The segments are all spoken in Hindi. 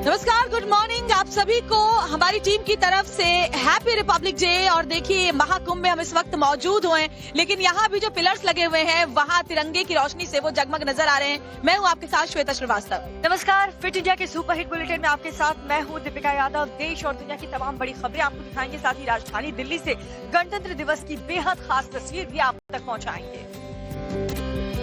नमस्कार, गुड मॉर्निंग आप सभी को हमारी टीम की तरफ से हैप्पी रिपब्लिक डे। और देखिए, महाकुंभ में हम इस वक्त मौजूद हुए हैं, लेकिन यहाँ भी जो पिलर्स लगे हुए हैं वहाँ तिरंगे की रोशनी से वो जगमग नजर आ रहे हैं। मैं हूँ आपके साथ श्वेता श्रीवास्तव। नमस्कार, फिट इंडिया के सुपरहिट बुलेटिन में आपके साथ मैं हूँ दीपिका यादव। देश और दुनिया की तमाम बड़ी खबरें आपको दिखाएंगे, साथ ही राजधानी दिल्ली से गणतंत्र दिवस की बेहद खास तस्वीर भी आप तक पहुँचाएंगे।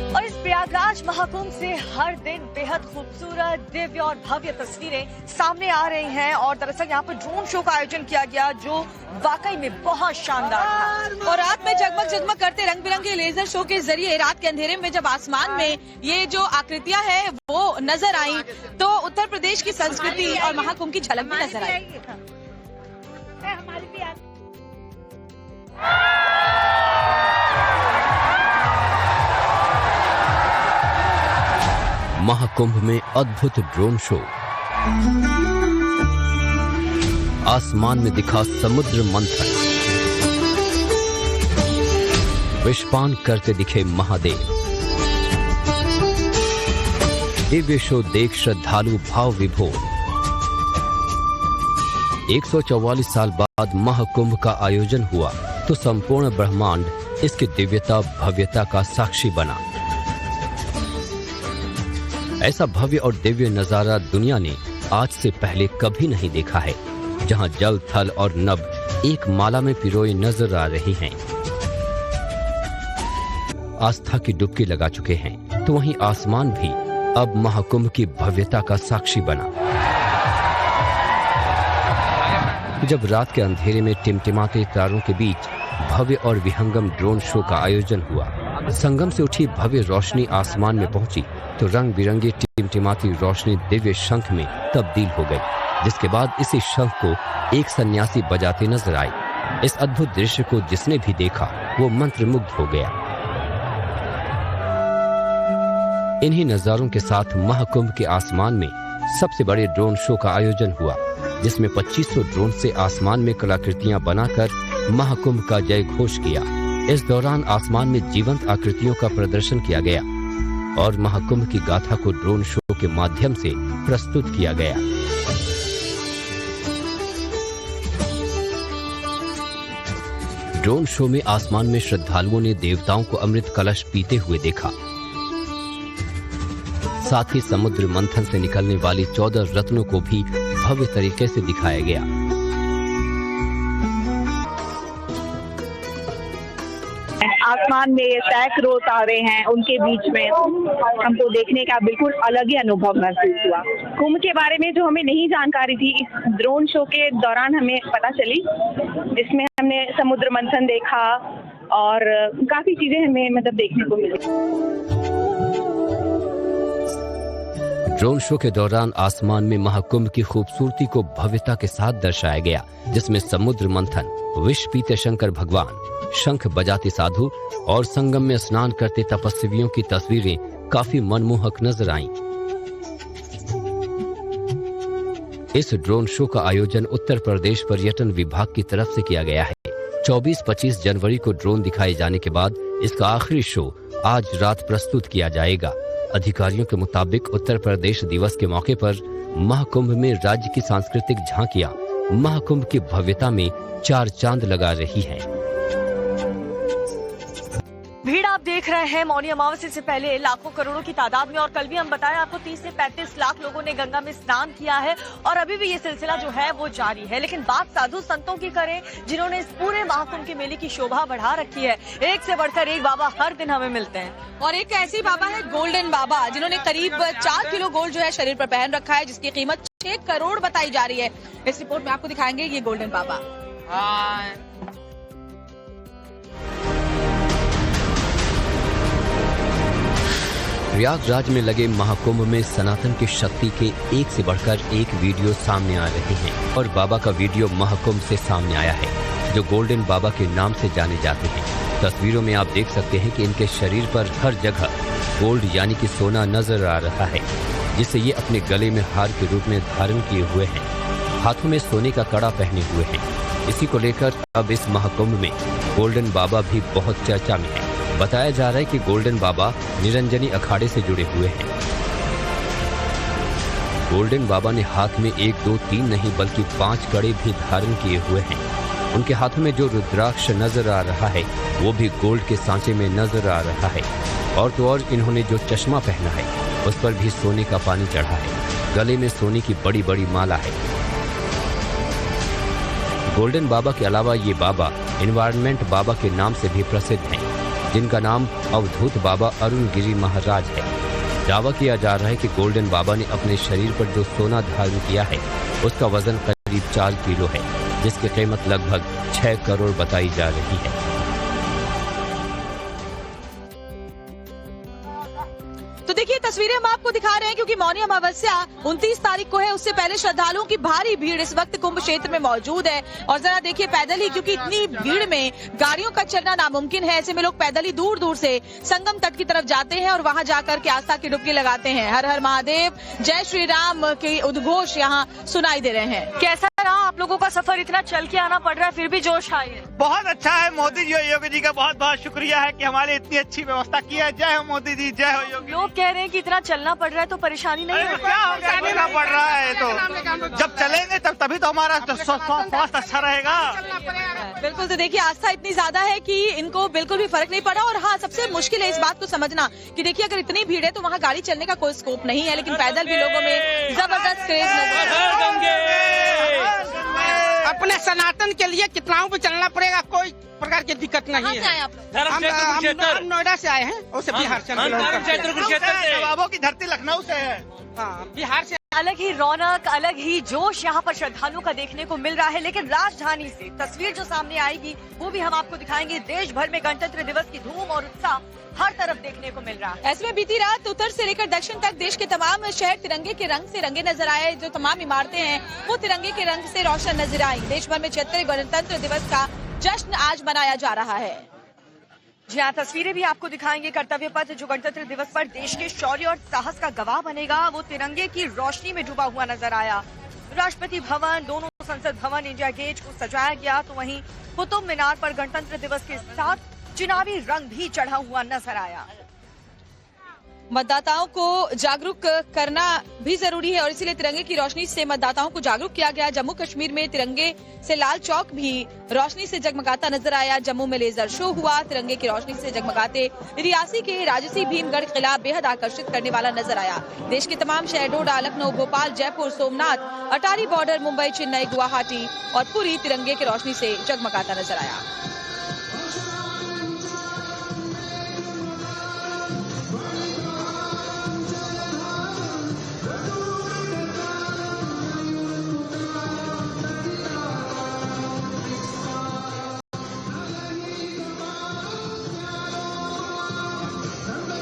और इस प्रयागराज महाकुंभ से हर दिन बेहद खूबसूरत, दिव्य और भव्य तस्वीरें सामने आ रही हैं। और दरअसल यहाँ पर ड्रोन शो का आयोजन किया गया जो वाकई में बहुत शानदार था। और रात में जगमग जगमग करते रंग बिरंगे लेजर शो के जरिए रात के अंधेरे में जब आसमान में ये जो आकृतियां हैं वो नजर आई, तो उत्तर प्रदेश की संस्कृति और महाकुंभ की झलक भी नजर आई। महाकुंभ में अद्भुत ड्रोन शो, आसमान में दिखा समुद्र मंथन, विषपान करते दिखे महादेव। दिव्य शो देख श्रद्धालु भाव विभोर। 144 साल बाद महाकुंभ का आयोजन हुआ तो संपूर्ण ब्रह्मांड इसकी दिव्यता भव्यता का साक्षी बना। ऐसा भव्य और दिव्य नजारा दुनिया ने आज से पहले कभी नहीं देखा है, जहां जल, थल और नभ एक माला में पिरोए नजर आ रही हैं। आस्था की डुबकी लगा चुके हैं, तो वहीं आसमान भी अब महाकुंभ की भव्यता का साक्षी बना। जब रात के अंधेरे में टिमटिमाते तारों के बीच भव्य और विहंगम ड्रोन शो का आयोजन हुआ, संगम से उठी भव्य रोशनी आसमान में पहुंची तो रंग बिरंगी टिमटिमाती रोशनी दिव्य शंख में तब्दील हो गई, जिसके बाद इसी शंख को एक सन्यासी बजाते नजर आए। इस अद्भुत दृश्य को जिसने भी देखा वो मंत्रमुग्ध हो गया। इन्हीं नजारों के साथ महाकुंभ के आसमान में सबसे बड़े ड्रोन शो का आयोजन हुआ, जिसमें 2500 ड्रोन से आसमान में कलाकृतियां बनाकर महाकुंभ का जय घोष किया। इस दौरान आसमान में जीवंत आकृतियों का प्रदर्शन किया गया और महाकुंभ की गाथा को ड्रोन शो के माध्यम से प्रस्तुत किया गया। ड्रोन शो में आसमान में श्रद्धालुओं ने देवताओं को अमृत कलश पीते हुए देखा। साथ ही समुद्र मंथन से निकलने वाली 14 रत्नों को भी भव्य तरीके से दिखाया गया। आसमान में ये सैकड़ों तारे हैं, उनके बीच में हमको देखने का बिल्कुल अलग ही अनुभव महसूस हुआ। कुंभ के बारे में जो हमें नहीं जानकारी थी, इस ड्रोन शो के दौरान हमें पता चली, जिसमें हमने समुद्र मंथन देखा और काफी चीजें हमें देखने को मिली। ड्रोन शो के दौरान आसमान में महाकुंभ की खूबसूरती को भव्यता के साथ दर्शाया गया, जिसमें समुद्र मंथन, विष पीते शंकर भगवान, शंख बजाते साधु और संगम में स्नान करते तपस्वियों की तस्वीरें काफी मनमोहक नजर आईं। इस ड्रोन शो का आयोजन उत्तर प्रदेश पर्यटन विभाग की तरफ से किया गया है। 24-25 जनवरी को ड्रोन दिखाए जाने के बाद इसका आखिरी शो आज रात प्रस्तुत किया जाएगा। अधिकारियों के मुताबिक उत्तर प्रदेश दिवस के मौके पर महाकुंभ में राज्य की सांस्कृतिक झांकियां महाकुंभ की भव्यता में चार चांद लगा रही हैं। भीड़ आप देख रहे हैं मौनी अमावस्या से पहले लाखों करोड़ों की तादाद में। और कल भी हम बताया आपको 30 से 35 लाख लोगों ने गंगा में स्नान किया है और अभी भी ये सिलसिला जो है वो जारी है। लेकिन बात साधु संतों की करें, जिन्होंने इस पूरे महाकुंभ के मेले की शोभा बढ़ा रखी है। एक से बढ़कर एक बाबा हर दिन हमें मिलते हैं और एक ऐसी बाबा है गोल्डन बाबा, जिन्होंने करीब 4 किलो गोल्ड जो है शरीर पर पहन रखा है, जिसकी कीमत 6 करोड़ बताई जा रही है। इस रिपोर्ट में आपको दिखाएंगे ये गोल्डन बाबा। प्रयागराज में लगे महाकुंभ में सनातन की शक्ति के एक से बढ़कर एक वीडियो सामने आ रहे हैं और बाबा का वीडियो महाकुंभ से सामने आया है, जो गोल्डन बाबा के नाम से जाने जाते हैं। तस्वीरों में आप देख सकते हैं कि इनके शरीर पर हर जगह गोल्ड यानी कि सोना नजर आ रहा है, जिसे ये अपने गले में हार के रूप में धारण किए हुए हैं। हाथों में सोने का कड़ा पहने हुए हैं। इसी को लेकर अब इस महाकुंभ में गोल्डन बाबा भी बहुत चर्चा में है। बताया जा रहा है कि गोल्डन बाबा निरंजनी अखाड़े से जुड़े हुए हैं। गोल्डन बाबा ने हाथ में 1, 2, 3 नहीं बल्कि 5 कड़े भी धारण किए हुए हैं। उनके हाथों में जो रुद्राक्ष नजर आ रहा है वो भी गोल्ड के सांचे में नजर आ रहा है। और तो और इन्होंने जो चश्मा पहना है उस पर भी सोने का पानी चढ़ा है। गले में सोने की बड़ी बड़ी माला है। गोल्डन बाबा के अलावा ये बाबा एनवायरनमेंट बाबा के नाम से भी प्रसिद्ध हैं, जिनका नाम अवधूत बाबा अरुण गिरी महाराज है। दावा किया जा रहा है कि गोल्डन बाबा ने अपने शरीर पर जो सोना धारण किया है उसका वजन करीब 4 किलो है, जिसकी कीमत लगभग 6 करोड़ बताई जा रही है। तो देखिए तस्वीरें हम आपको दिखा रहे हैं क्योंकि मौनी अमावस्या 29 तारीख को है। उससे पहले श्रद्धालुओं की भारी भीड़ इस वक्त कुंभ क्षेत्र में मौजूद है। और जरा देखिए पैदल ही, क्योंकि इतनी भीड़ में गाड़ियों का चलना नामुमकिन है, ऐसे में लोग पैदल ही दूर दूर से संगम तट की तरफ जाते हैं और वहां जाकर के आस्था की डुबकी लगाते हैं। हर हर महादेव, जय श्री राम के उद्घोष यहाँ सुनाई दे रहे हैं। कैसा रहा आप लोगों का सफर? इतना चल के आना पड़ रहा है फिर भी जोश आई है। बहुत अच्छा है। मोदी जी और योगी जी का बहुत बहुत शुक्रिया है कि हमारे इतनी अच्छी व्यवस्था की है। जय हो मोदी जी, जय हो योगी। लोग कह रहे हैं कि इतना चलना पड़ रहा है तो परेशानी नहीं हो रही? क्या हो गया, चलना पड़ रहा है तो जब चलेंगे तभी तो हमारा स्वास्थ्य अच्छा रहेगा। बिल्कुल। तो देखिए आस्था इतनी ज्यादा है कि इनको बिल्कुल भी फर्क नहीं पड़ा। और हाँ, सबसे मुश्किल है इस बात को समझना कि देखिए अगर इतनी भीड़ है तो वहाँ गाड़ी चलने का कोई स्कोप नहीं है, लेकिन पैदल भी लोगों में जबरदस्त क्रेज नजर आ रहा है। अपने सनातन के लिए कितनाओं पे चलना पड़ेगा, कोई प्रकार की दिक्कत नहीं है। हम नोएडा से आए हैं, उससे बिहार से। नवाबों की धरती लखनऊ से है। हाँ, बिहार से। अलग ही रौनक, अलग ही जोश यहाँ पर श्रद्धालुओं का देखने को मिल रहा है। लेकिन राजधानी से तस्वीर जो सामने आएगी वो भी हम आपको दिखाएंगे। देश भर में गणतंत्र दिवस की धूम और उत्साह हर तरफ देखने को मिल रहा है। ऐसे में बीती रात उत्तर से लेकर दक्षिण तक देश के तमाम शहर तिरंगे के रंग से रंगे नजर आए। जो तमाम इमारतें हैं वो तिरंगे के रंग से रोशन नजर आई। देश भर में 76वें गणतंत्र दिवस का जश्न आज मनाया जा रहा है। जी हाँ, तस्वीरें भी आपको दिखाएंगे। कर्तव्य पथ जो गणतंत्र दिवस पर देश के शौर्य और साहस का गवाह बनेगा, वो तिरंगे की रोशनी में डूबा हुआ नजर आया। राष्ट्रपति भवन, दोनों संसद भवन, इंडिया गेट को सजाया गया, तो वहीं कुतुब मीनार पर गणतंत्र दिवस के साथ चुनावी रंग भी चढ़ा हुआ नजर आया। मतदाताओं को जागरूक करना भी जरूरी है और इसीलिए तिरंगे की रोशनी से मतदाताओं को जागरूक किया गया। जम्मू कश्मीर में तिरंगे से लाल चौक भी रोशनी से जगमगाता नजर आया। जम्मू में लेजर शो हुआ। तिरंगे की रोशनी से जगमगाते रियासी के राजसी भीमगढ़ किला बेहद आकर्षित करने वाला नजर आया। देश के तमाम शहर डोडा, लखनऊ, भोपाल, जयपुर, सोमनाथ, अटारी बॉर्डर, मुंबई, चेन्नई, गुवाहाटी और पुरी तिरंगे की रोशनी से जगमगाता नजर आया।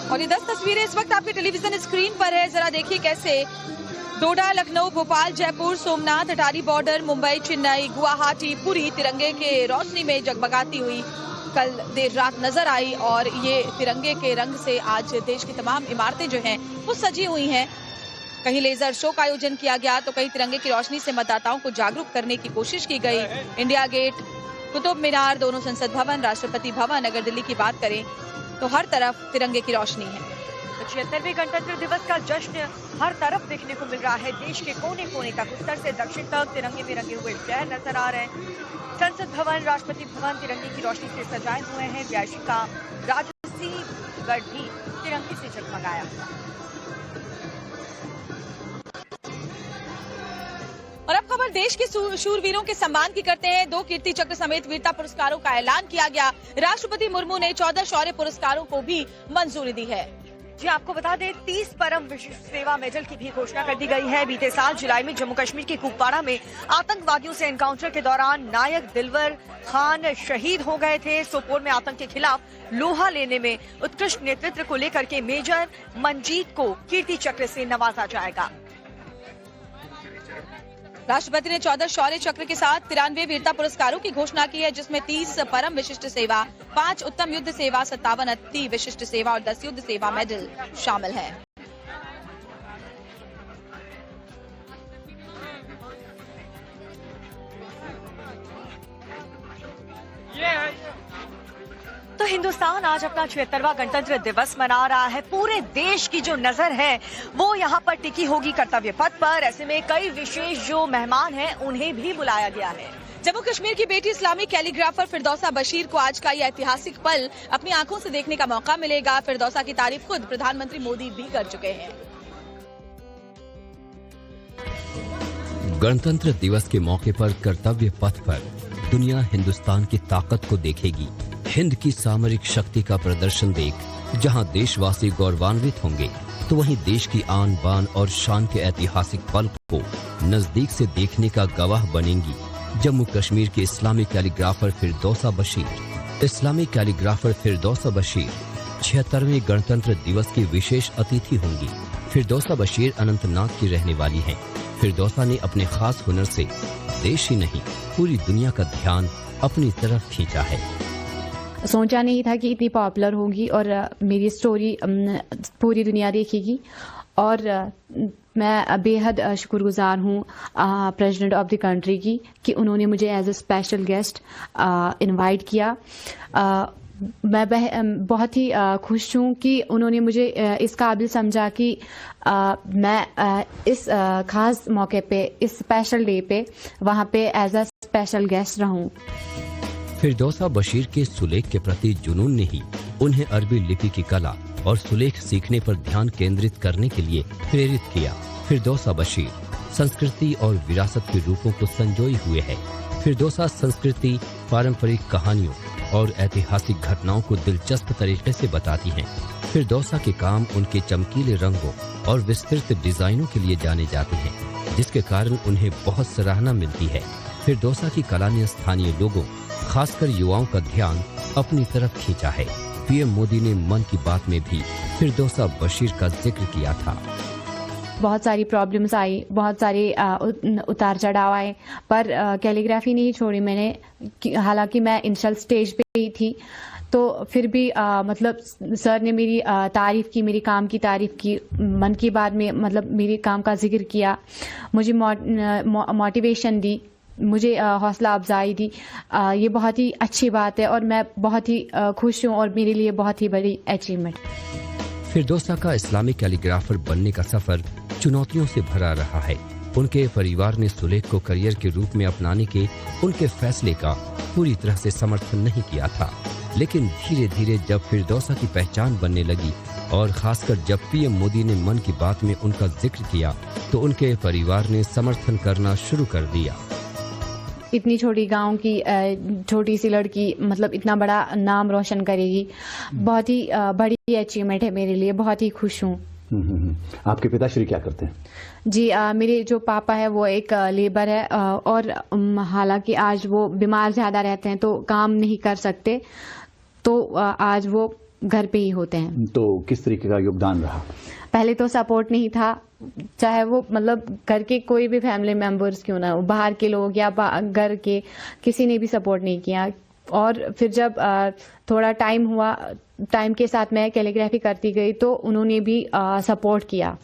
और ये 10 तस्वीरें इस वक्त आपके टेलीविजन स्क्रीन पर है। जरा देखिए कैसे डोडा, लखनऊ, भोपाल, जयपुर, सोमनाथ, अटारी बॉर्डर, मुंबई, चेन्नई, गुवाहाटी, पुरी तिरंगे के रोशनी में जगमगाती हुई कल देर रात नजर आई। और ये तिरंगे के रंग से आज देश की तमाम इमारतें जो हैं वो सजी हुई हैं। कहीं लेजर शो का आयोजन किया गया तो कहीं तिरंगे की रोशनी से मतदाताओं को जागरूक करने की कोशिश की गई। इंडिया गेट, कुतुब मीनार, दोनों संसद भवन, राष्ट्रपति भवन, अगर दिल्ली की बात करें तो हर तरफ तिरंगे की रोशनी है। 76वें गणतंत्र दिवस का जश्न हर तरफ देखने को मिल रहा है। देश के कोने कोने तक, उत्तर से दक्षिण तक तिरंगे में रंगे हुए शहर नजर आ रहे हैं। संसद भवन, राष्ट्रपति भवन तिरंगे की रोशनी से सजाए हुए हैं। व्यासी का राजसी गढ़ भी तिरंगे से जगमगाया। और अब खबर देश के शूरवीरों के सम्मान की करते हैं। 2 कीर्ति चक्र समेत वीरता पुरस्कारों का ऐलान किया गया। राष्ट्रपति मुर्मू ने 14 शौर्य पुरस्कारों को भी मंजूरी दी है। जी आपको बता दें 30 परम विशिष्ट सेवा मेडल की भी घोषणा कर दी गई है। बीते साल जुलाई में जम्मू कश्मीर के कुपवाड़ा में आतंकवादियों से एनकाउंटर के दौरान नायक दिलवर खान शहीद हो गए थे। सोपोर में आतंक के खिलाफ लोहा लेने में उत्कृष्ट नेतृत्व को लेकर के मेजर मंजीत को कीर्ति चक्र से नवाजा जाएगा। राष्ट्रपति ने 14 शौर्य चक्र के साथ 93 वीरता पुरस्कारों की घोषणा की है, जिसमें 30 परम विशिष्ट सेवा, 5 उत्तम युद्ध सेवा, 57 अति विशिष्ट सेवा और 10 युद्ध सेवा मेडल शामिल हैं। तो तो हिंदुस्तान आज अपना 76वां गणतंत्र दिवस मना रहा है। पूरे देश की जो नजर है वो यहाँ पर टिकी होगी कर्तव्य पथ पर। ऐसे में कई विशेष जो मेहमान हैं उन्हें भी बुलाया गया है। जम्मू कश्मीर की बेटी इस्लामिक कैलीग्राफर फिरदौसा बशीर को आज का यह ऐतिहासिक पल अपनी आंखों से देखने का मौका मिलेगा। फिरदौसा की तारीफ खुद प्रधानमंत्री मोदी भी कर चुके हैं। गणतंत्र दिवस के मौके पर कर्तव्य पथ पर दुनिया हिंदुस्तान की ताकत को देखेगी। हिंद की सामरिक शक्ति का प्रदर्शन देख जहां देशवासी गौरवान्वित होंगे, तो वहीं देश की आन बान और शान के ऐतिहासिक पल को नजदीक से देखने का गवाह बनेंगी जम्मू कश्मीर के Islamic calligrapher Firdausa Bashir. Islamic calligrapher Firdausa Bashir 76वें गणतंत्र दिवस की विशेष अतिथि होंगी। फिरदौसा बशीर अनंतनाग की रहने वाली हैं। फिरदौसा ने अपने खास हुनर से देश ही नहीं पूरी दुनिया का ध्यान अपनी तरफ खींचा है। सोचा नहीं था कि इतनी पॉपुलर होगी और मेरी स्टोरी पूरी दुनिया देखेगी, और मैं बेहद शुक्रगुजार हूँ प्रेसिडेंट ऑफ द कंट्री की कि उन्होंने मुझे as a special guest invite किया। मैं बहुत ही खुश हूँ कि उन्होंने मुझे इस काबिल समझा कि मैं इस खास मौके पे, इस स्पेशल डे पे वहाँ पे एज अ स्पेशल गेस्ट रहूँ। फिरदौसा बशीर के सुलेख के प्रति जुनून ने ही उन्हें अरबी लिपि की कला और सुलेख सीखने पर ध्यान केंद्रित करने के लिए प्रेरित किया। फिरदौसा बशीर संस्कृति और विरासत के रूपों को संजोए हुए है। फिरदौसा संस्कृति, पारंपरिक कहानियों और ऐतिहासिक घटनाओं को दिलचस्प तरीके से बताती हैं। फिरदौसा के काम उनके चमकीले रंगों और विस्तृत डिजाइनों के लिए जाने जाते हैं, जिसके कारण उन्हें बहुत सराहना मिलती है। फिरदौसा की कला ने स्थानीय लोगों, खासकर युवाओं का ध्यान अपनी तरफ खींचा है। पीएम मोदी ने मन की बात में भी फिरदौसा बशीर का जिक्र किया था। बहुत सारी प्रॉब्लम्स आई, बहुत सारे उतार चढ़ाव आए, पर कैलीग्राफी नहीं छोड़ी मैंने। हालांकि मैं इनिशियल स्टेज पे ही थी, तो फिर भी मतलब सर ने मेरी तारीफ की, मेरी काम की तारीफ की, मन की बात में मतलब मेरे काम का जिक्र किया, मुझे मोटिवेशन दी, मुझे हौसला अफजाई दी। ये बहुत ही अच्छी बात है और मैं बहुत ही खुश हूँ और मेरे लिए बहुत ही बड़ी अचीवमेंट। फिरदौसा का इस्लामिक कैलीग्राफर बनने का सफर चुनौतियों से भरा रहा है। उनके परिवार ने सुलेख को करियर के रूप में अपनाने के उनके फैसले का पूरी तरह से समर्थन नहीं किया था, लेकिन धीरे धीरे जब फिरदौसा की पहचान बनने लगी और खासकर जब पीएम मोदी ने मन की बात में उनका जिक्र किया, तो उनके परिवार ने समर्थन करना शुरू कर दिया। इतनी छोटी गांव की छोटी सी लड़की मतलब इतना बड़ा नाम रोशन करेगी, बहुत ही बड़ी अचीवमेंट है मेरे लिए। बहुत ही खुश हूँ। आपके पिताश्री क्या करते हैं? जी मेरे जो पापा है वो एक लेबर है, और हालांकि आज वो बीमार ज्यादा रहते हैं तो काम नहीं कर सकते, तो आज वो घर पे ही होते हैं। तो किस तरीके का योगदान रहा? पहले तो सपोर्ट नहीं था, चाहे वो मतलब घर के कोई भी फैमिली मेंबर्स क्यों ना हो, बाहर के लोग या घर के, किसी ने भी सपोर्ट नहीं किया। और फिर जब थोड़ा टाइम हुआ, टाइम के साथ मैं कैलीग्राफी करती गई, तो उन्होंने भी सपोर्ट किया।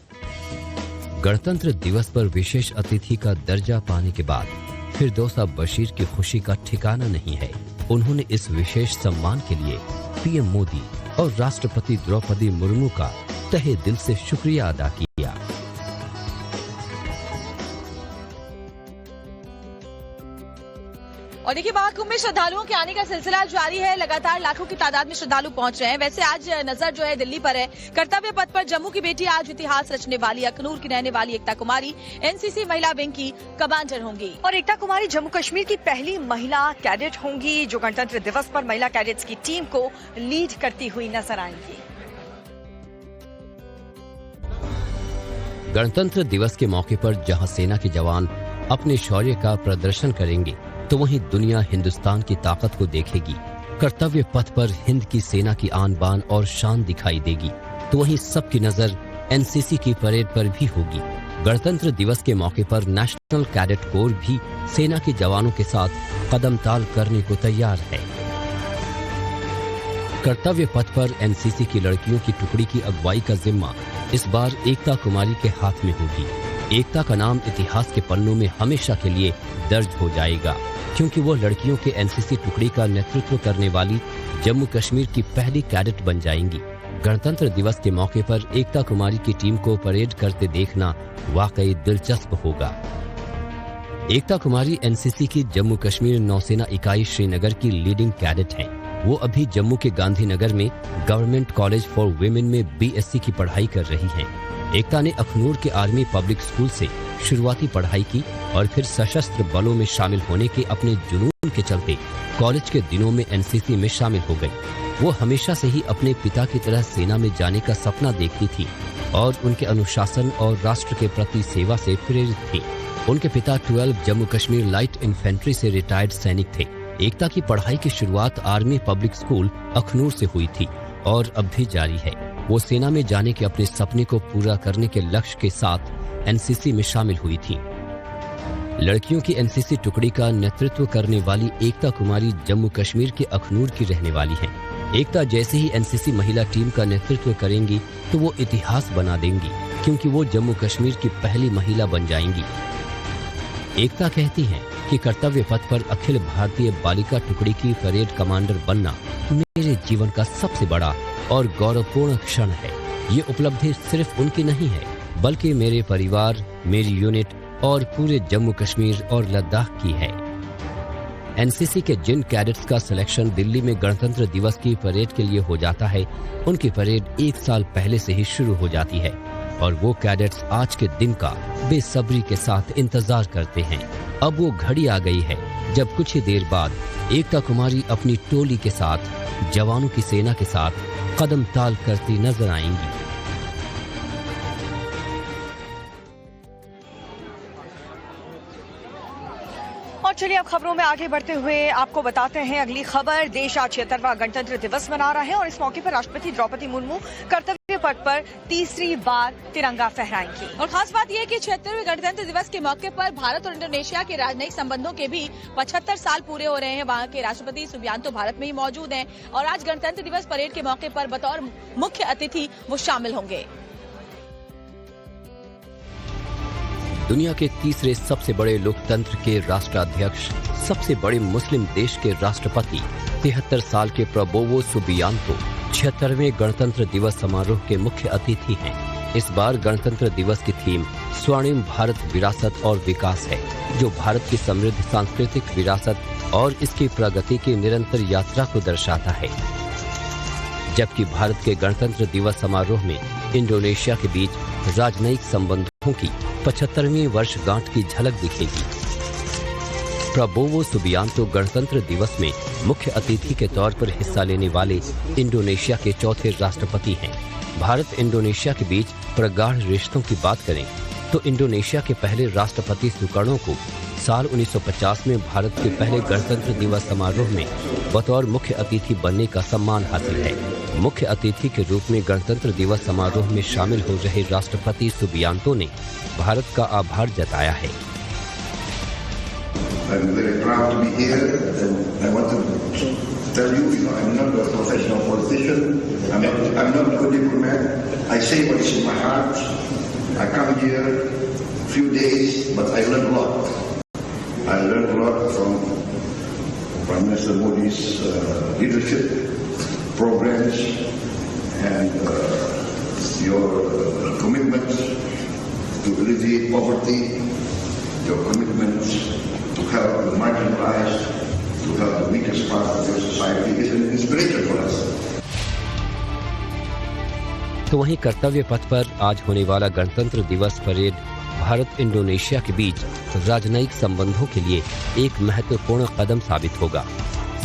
गणतंत्र दिवस पर विशेष अतिथि का दर्जा पाने के बाद फिरदौसा बशीर की खुशी का ठिकाना नहीं है। उन्होंने इस विशेष सम्मान के लिए पीएम मोदी और राष्ट्रपति द्रौपदी मुर्मू का तहे दिल से शुक्रिया अदा किया। और देखिए, महाकुंभ में श्रद्धालुओं के आने का सिलसिला जारी है। लगातार लाखों की तादाद में श्रद्धालु पहुंच रहे हैं। वैसे आज नजर जो है दिल्ली पर है। कर्तव्य पथ पर जम्मू की बेटी आज इतिहास रचने वाली अखनूर की रहने वाली एकता कुमारी एनसीसी महिला विंग की कमांडर होंगी। और एकता कुमारी जम्मू कश्मीर की पहली महिला कैडेट होंगी जो गणतंत्र दिवस पर महिला कैडेट्स की टीम को लीड करती हुई नजर आएंगी। गणतंत्र दिवस के मौके पर जहां सेना के जवान अपने शौर्य का प्रदर्शन करेंगे, तो वहीं दुनिया हिंदुस्तान की ताकत को देखेगी। कर्तव्य पथ पर हिंद की सेना की आन बान और शान दिखाई देगी, तो वहीं सबकी नजर एनसीसी की परेड पर भी होगी। गणतंत्र दिवस के मौके पर नेशनल कैडेट कोर भी सेना के जवानों के साथ कदम ताल करने को तैयार है। कर्तव्य पथ पर एनसीसी की लड़कियों की टुकड़ी की अगुवाई का जिम्मा इस बार एकता कुमारी के हाथ में होगी। एकता का नाम इतिहास के पन्नों में हमेशा के लिए दर्ज हो जाएगा। क्योंकि वो लड़कियों के एनसीसी टुकड़ी का नेतृत्व करने वाली जम्मू कश्मीर की पहली कैडेट बन जाएंगी। गणतंत्र दिवस के मौके पर एकता कुमारी की टीम को परेड करते देखना वाकई दिलचस्प होगा। एकता कुमारी एनसीसी की जम्मू कश्मीर नौसेना इकाई श्रीनगर की लीडिंग कैडेट हैं। वो अभी जम्मू के गांधीनगर में गवर्नमेंट कॉलेज फॉर विमेन में बीएससी की पढ़ाई कर रही हैं। एकता ने अखनूर के आर्मी पब्लिक स्कूल से शुरुआती पढ़ाई की और फिर सशस्त्र बलों में शामिल होने के अपने जुनून के चलते कॉलेज के दिनों में एनसीसी में शामिल हो गई। वो हमेशा से ही अपने पिता की तरह सेना में जाने का सपना देखती थी और उनके अनुशासन और राष्ट्र के प्रति सेवा से प्रेरित थी। उनके पिता 12 जम्मू कश्मीर लाइट इन्फेंट्री से रिटायर्ड सैनिक थे। एकता की पढ़ाई की शुरुआत आर्मी पब्लिक स्कूल अखनूर से हुई थी और अब भी जारी है। वो सेना में जाने के अपने सपने को पूरा करने के लक्ष्य के साथ एनसीसी में शामिल हुई थी। लड़कियों की एनसीसी टुकड़ी का नेतृत्व करने वाली एकता कुमारी जम्मू कश्मीर के अखनूर की रहने वाली हैं। एकता जैसे ही एनसीसी महिला टीम का नेतृत्व करेंगी तो वो इतिहास बना देंगी, क्योंकि वो जम्मू कश्मीर की पहली महिला बन जाएंगी। एकता कहती हैं कि कर्तव्य पथ पर अखिल भारतीय बालिका टुकड़ी की परेड कमांडर बनना मेरे जीवन का सबसे बड़ा और गौरवपूर्ण क्षण है। ये उपलब्धि सिर्फ उनकी नहीं है, बल्कि मेरे परिवार, मेरी यूनिट और पूरे जम्मू कश्मीर और लद्दाख की है। एनसीसी के जिन कैडेट्स का सिलेक्शन दिल्ली में गणतंत्र दिवस की परेड के लिए हो जाता है, उनकी परेड 1 साल पहले से ही शुरू हो जाती है और वो कैडेट्स आज के दिन का बेसब्री के साथ इंतजार करते हैं। अब वो घड़ी आ गई है जब कुछ ही देर बाद एकता कुमारी अपनी टोली के साथ जवानों की सेना के साथ कदम ताल करती नजर आएंगी। और चलिए अब खबरों में आगे बढ़ते हुए आपको बताते हैं अगली खबर। देश आज 76वां गणतंत्र दिवस मना रहा है और इस मौके पर राष्ट्रपति द्रौपदी मुर्मू कर्तव्य पथ पर तीसरी बार तिरंगा फहराएंगी। और खास बात यह कि 76वें गणतंत्र दिवस के मौके पर भारत और इंडोनेशिया के राजनयिक संबंधों के भी 75 साल पूरे हो रहे हैं। वहाँ के राष्ट्रपति सुबियांतो भारत में ही मौजूद हैं और आज गणतंत्र दिवस परेड के मौके पर बतौर मुख्य अतिथि वो शामिल होंगे। दुनिया के तीसरे सबसे बड़े लोकतंत्र के राष्ट्राध्यक्ष, सबसे बड़े मुस्लिम देश के राष्ट्रपति 73 साल के प्रबोवो सुबियांतो 76वें गणतंत्र दिवस समारोह के मुख्य अतिथि हैं। इस बार गणतंत्र दिवस की थीम स्वर्णिम भारत विरासत और विकास है, जो भारत की समृद्ध सांस्कृतिक विरासत और इसकी प्रगति की निरंतर यात्रा को दर्शाता है। जबकि भारत के गणतंत्र दिवस समारोह में इंडोनेशिया के बीच राजनयिक संबंधों की 75वीं वर्षगांठ की झलक दिखेगी। प्रबोवो सुबियांतो गणतंत्र दिवस में मुख्य अतिथि के तौर पर हिस्सा लेने वाले इंडोनेशिया के चौथे राष्ट्रपति हैं। भारत इंडोनेशिया के बीच प्रगाढ़ रिश्तों की बात करें तो इंडोनेशिया के पहले राष्ट्रपति सुकर्णो को साल 1950 में भारत के पहले गणतंत्र दिवस समारोह में बतौर मुख्य अतिथि बनने का सम्मान हासिल है। मुख्य अतिथि के रूप में गणतंत्र दिवस समारोह में शामिल हो रहे राष्ट्रपति सुबियांतो ने भारत का आभार जताया है। I'm very proud to be here, and I want to tell you, I'm not a professional politician. I'm not a good diplomat. I say what is in my heart. I come here a few days, but I learned a lot. I learned a lot from Prime Minister Modi's leadership, programs, and your commitment to alleviate poverty, your commitment to help the marginalized, to help the weakest part of your society is an inspiration for us. तो वहीं कर्तव्य पथ पर आज होने वाला गणतंत्र दिवस परेड भारत इंडोनेशिया के बीच राजनयिक संबंधों के लिए एक महत्वपूर्ण कदम साबित होगा।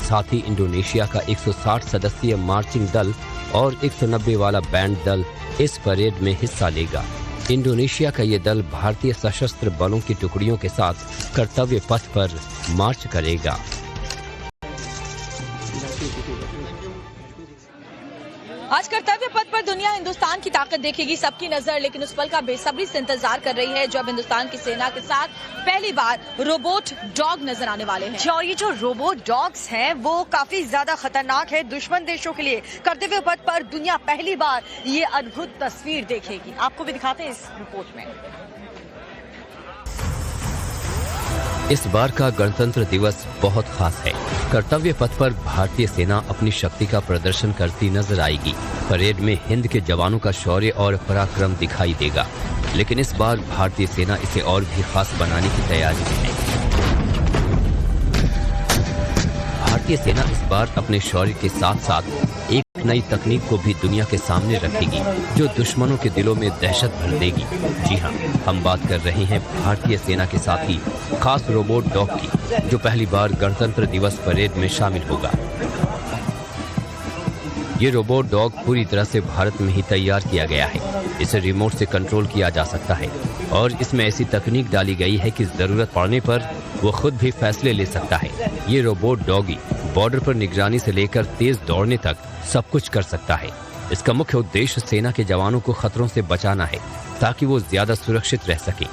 साथ ही इंडोनेशिया का 160 सदस्यीय मार्चिंग दल और 190 वाला बैंड दल इस परेड में हिस्सा लेगा। इंडोनेशिया का ये दल भारतीय सशस्त्र बलों की टुकड़ियों के साथ कर्तव्य पथ पर मार्च करेगा। आज कर्तव्य पथ पर दुनिया हिंदुस्तान की ताकत देखेगी, सबकी नजर लेकिन उस पल का बेसब्री से इंतजार कर रही है जब हिंदुस्तान की सेना के साथ पहली बार रोबोट डॉग नजर आने वाले हैं। और ये जो रोबोट डॉग्स हैं वो काफी ज्यादा खतरनाक है दुश्मन देशों के लिए। कर्तव्य पथ पर दुनिया पहली बार ये अद्भुत तस्वीर देखेगी। आपको भी दिखाते हैं इस रिपोर्ट में। इस बार का गणतंत्र दिवस बहुत खास है। कर्तव्य पथ पर भारतीय सेना अपनी शक्ति का प्रदर्शन करती नजर आएगी। परेड में हिंद के जवानों का शौर्य और पराक्रम दिखाई देगा, लेकिन इस बार भारतीय सेना इसे और भी खास बनाने की तैयारी में है। भारतीय सेना इस बार अपने शौर्य के साथ साथ एक नई तकनीक को भी दुनिया के सामने रखेगी, जो दुश्मनों के दिलों में दहशत भर देगी। जी हाँ, हम बात कर रहे हैं भारतीय सेना के साथ ही खास रोबोट डॉग की, जो पहली बार गणतंत्र दिवस परेड में शामिल होगा। ये रोबोट डॉग पूरी तरह से भारत में ही तैयार किया गया है। इसे रिमोट से कंट्रोल किया जा सकता है और इसमें ऐसी तकनीक डाली गई है कि जरूरत पड़ने पर वो खुद भी फैसले ले सकता है। ये रोबोट डॉगी बॉर्डर पर निगरानी से लेकर तेज दौड़ने तक सब कुछ कर सकता है। इसका मुख्य उद्देश्य सेना के जवानों को खतरों से बचाना है, ताकि वो ज्यादा सुरक्षित रह सकें।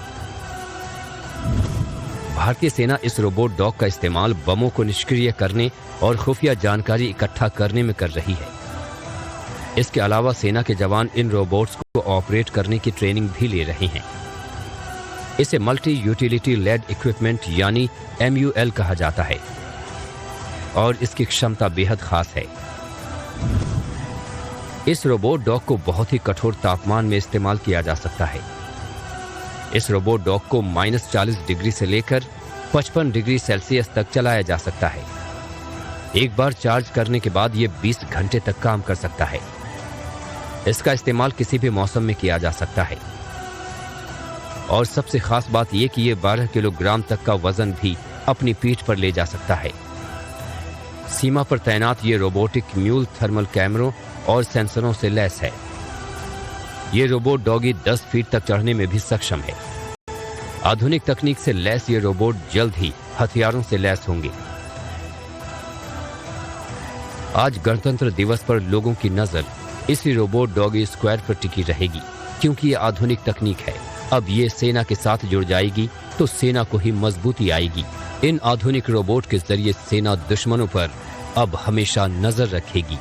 भारतीय सेना इस रोबोट डॉग का इस्तेमाल बमों को निष्क्रिय करने और खुफिया जानकारी इकट्ठा करने में कर रही है। इसके अलावा सेना के जवान इन रोबोट्स को ऑपरेट करने की ट्रेनिंग भी ले रहे हैं। इसे मल्टी यूटिलिटी लेड इक्विपमेंट यानी MUL कहा जाता है और इसकी क्षमता बेहद खास है। इस रोबोट डॉग को बहुत ही कठोर तापमान में इस्तेमाल किया जा सकता है। इस रोबोट डॉग को -40 डिग्री से लेकर 55 डिग्री सेल्सियस तक चलाया जा सकता है। एक बार चार्ज करने के बाद ये 20 घंटे तक काम कर सकता है। इसका इस्तेमाल किसी भी मौसम में किया जा सकता है और सबसे खास बात यह कि ये 12 किलोग्राम तक का वजन भी अपनी पीठ पर ले जा सकता है। सीमा पर तैनात ये रोबोटिक म्यूल थर्मल कैमरों और सेंसरों से लैस है। ये रोबोट डॉगी 10 फीट तक चढ़ने में भी सक्षम है। आधुनिक तकनीक से लैस ये रोबोट जल्द ही हथियारों से लैस होंगे। आज गणतंत्र दिवस पर लोगों की नजर इसी रोबोट डॉगी स्क्वाड पर टिकी रहेगी, क्योंकि ये आधुनिक तकनीक है। अब ये सेना के साथ जुड़ जाएगी तो सेना को ही मजबूती आएगी। इन आधुनिक रोबोट के जरिए सेना दुश्मनों पर अब हमेशा नजर रखेगी।